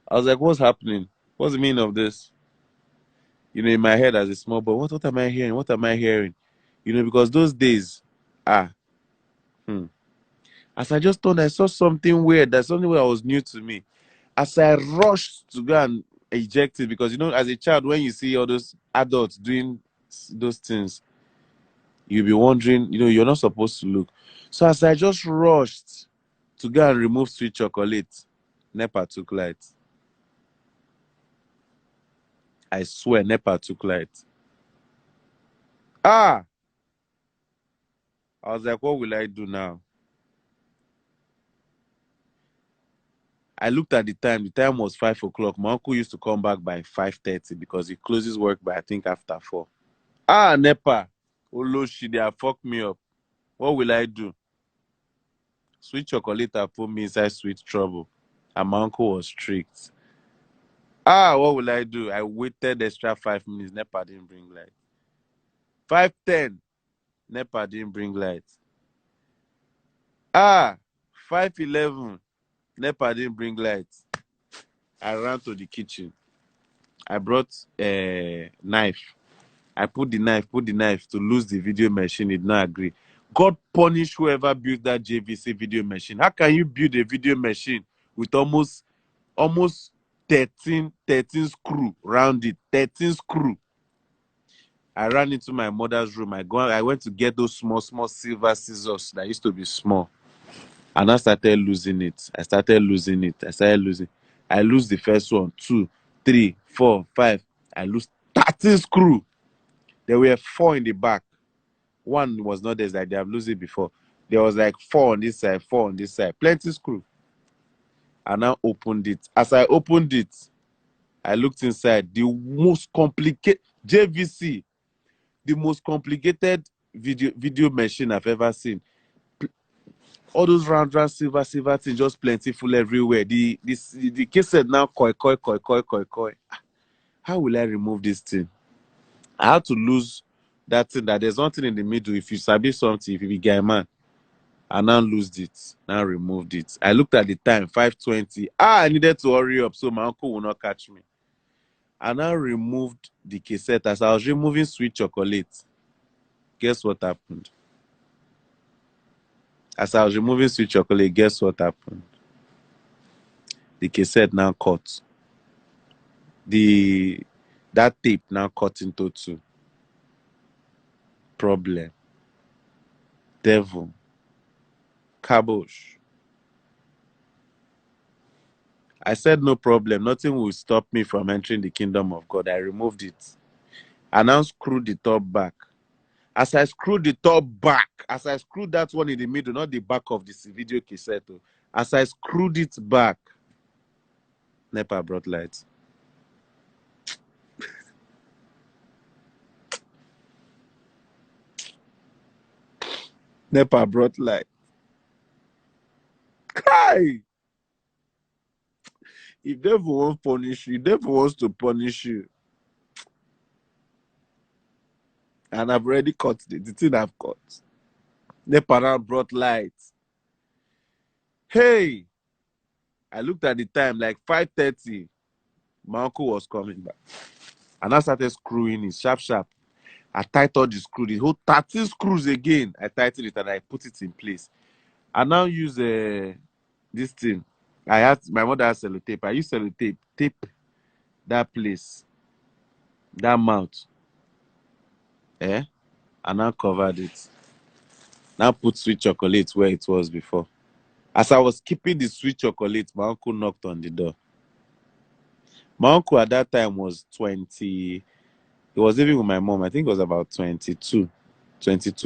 I was like, what's happening? What's the meaning of this? You know, in my head as a small boy, what am I hearing? What am I hearing? You know, because those days, ah, hmm. As I just thought I saw something weird, that something that was new to me. As I rushed to go and eject it, because you know, as a child, when you see all those adults doing those things, you'll be wondering, you know, you're not supposed to look. So as I just rushed to go and remove sweet chocolate, NEPA took light. I swear, NEPA took light. Ah! I was like, what will I do now? I looked at the time. The time was 5 o'clock. My uncle used to come back by 5:30 because he closes work by I think after 4. Ah, NEPA. Oloshi, they have fucked me up. What will I do? Sweet chocolate have put me inside sweet trouble. And my uncle was strict. Ah, what will I do? I waited extra 5 minutes. NEPA didn't bring light. 5:10. NEPA didn't bring light. Ah, 5:11. NEPA didn't bring light. I ran to the kitchen. I brought a knife. I put the knife to lose the video machine. It did not agree. God punish whoever built that JVC video machine. How can you build a video machine with almost 13 screw round it? 13 screw. I ran into my mother's room. I went to get those small silver scissors that used to be small. And I started losing it. I started losing. I lose the first one, 2, 3, 4, 5. I lose 13 screw. There were 4 in the back. One was not there, like they have lost it before. There was like 4 on this side, 4 on this side. Plenty screw. I now opened it. As I opened it, I looked inside. The most complicated JVC, the most complicated video machine I've ever seen. All those round silver things just plentiful everywhere. The case said now koi. How will I remove this thing? I had to lose that thing that there's nothing in the middle. If you sabi something, if you be guy man, I now lost it. Now removed it. I looked at the time, 5:20. I needed to hurry up so my uncle will not catch me. I now removed the cassette. As I was removing sweet chocolate, guess what happened? As I was removing sweet chocolate, guess what happened? The cassette now cut. That tape now cut into 2. Problem. Devil. Kabosh. I said no problem. Nothing will stop me from entering the kingdom of God. I removed it. I now screwed the top back. As I screwed the top back, as I screwed that one in the middle, not the back of this video cassette, as I screwed it back, NEPA brought light. NEPA brought light. Kai! If devil wants punish you, devil wants to punish you. And I've already cut the thing I've cut. NEPA now brought light. Hey! I looked at the time, like 5:30. My uncle was coming back. And I started screwing it sharp. I tightened the screw, the whole 13 screws again. I tightened it and I put it in place. I now use this thing. My mother has sellotape. I use sellotape, tape that place, that mouth. I now covered it. Now put sweet chocolate where it was before. As I was keeping the sweet chocolate, my uncle knocked on the door. My uncle at that time was 20. He was living with my mom. I think it was about 22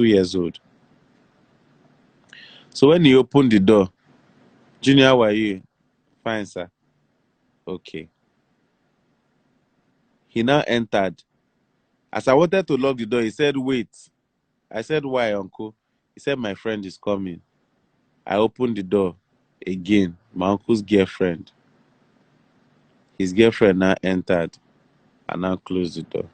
years old. So when he opened the door, Junior, how are you? Fine, sir. Okay. He now entered. As I wanted to lock the door, he said, wait. I said, why, uncle? He said, my friend is coming. I opened the door again. My uncle's girlfriend. His girlfriend now entered and now closed the door.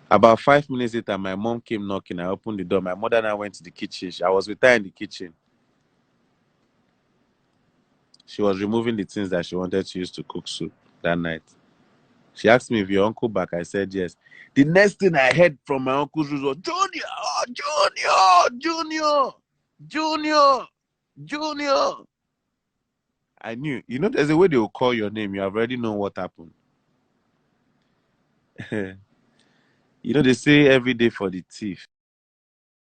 About 5 minutes later, my mom came knocking. I opened the door. My mother now went to the kitchen. I was with her in the kitchen. She was removing the things that she wanted to use to cook soup that night. She asked me if your uncle back. I said yes. The next thing I heard from my uncle's room was Junior, oh, Junior, Junior, Junior. I knew. You know, there's a way they will call your name. You have already known what happened. You know, they say every day for the thief,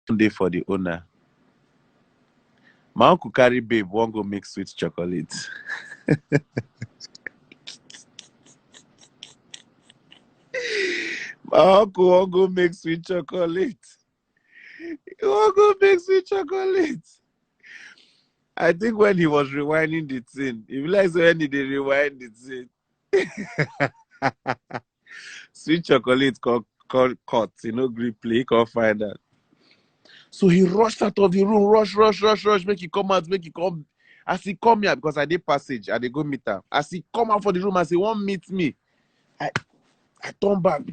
one day for the owner. My uncle carry babe, won't go make sweet chocolate. My uncle won't go make sweet chocolate. He won't go make sweet chocolate. I think when he was rewinding the thing, he realized when he did rewind the thing, sweet chocolate cut, grip play, he can't find that. So he rushed out of the room, rush, make he come out, make he come. As he come here, because I did passage, I did go meet him. As he come out for the room, as he won't meet me, I turn back.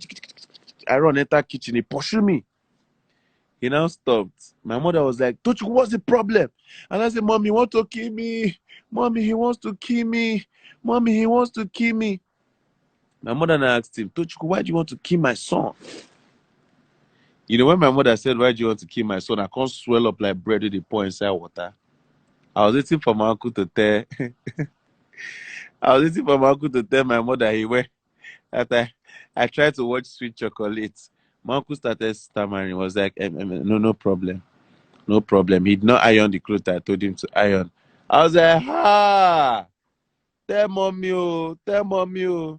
I run enter kitchen, he pursue me. He now stopped. My mother was like, Tochukwu, what's the problem? And I said, Mommy, he wants to kill me. Mommy, he wants to kill me. Mommy, he wants to kill me. My mother now asked him, Tochukwu, why do you want to kill my son? You know, when my mother said, why do you want to kill my son? I can't swell up like bread with the pour inside water. I was waiting for my uncle to tell. I was waiting for my uncle to tell my mother he went. That I tried to watch Sweet Chocolate. My uncle started stammering. He was like, no problem. No problem. He did not iron the clothes I told him to iron. I was like, tell mommy, tell mommy.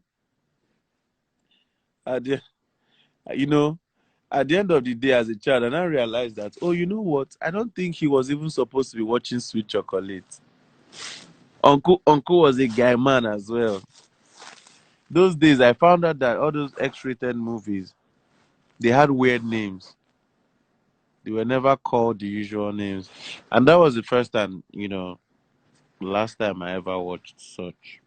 At the, you know, at the end of the day, as a child, and I realized that, oh, you know what? I don't think he was even supposed to be watching Sweet Chocolate. Uncle was a guy man as well. Those days, I found out that all those X-rated movies, they had weird names. They were never called the usual names. And that was the first time, last time I ever watched such.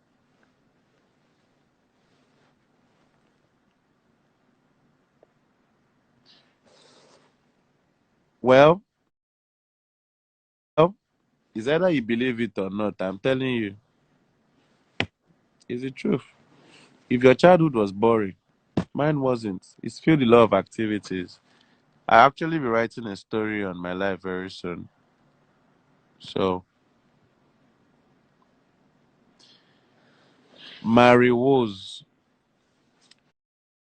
Well, it's either you believe it or not. I'm telling you, it's the truth. If your childhood was boring, mine wasn't. It's filled with a lot of activities. I actually be writing a story on my life very soon. So, Mary Woes.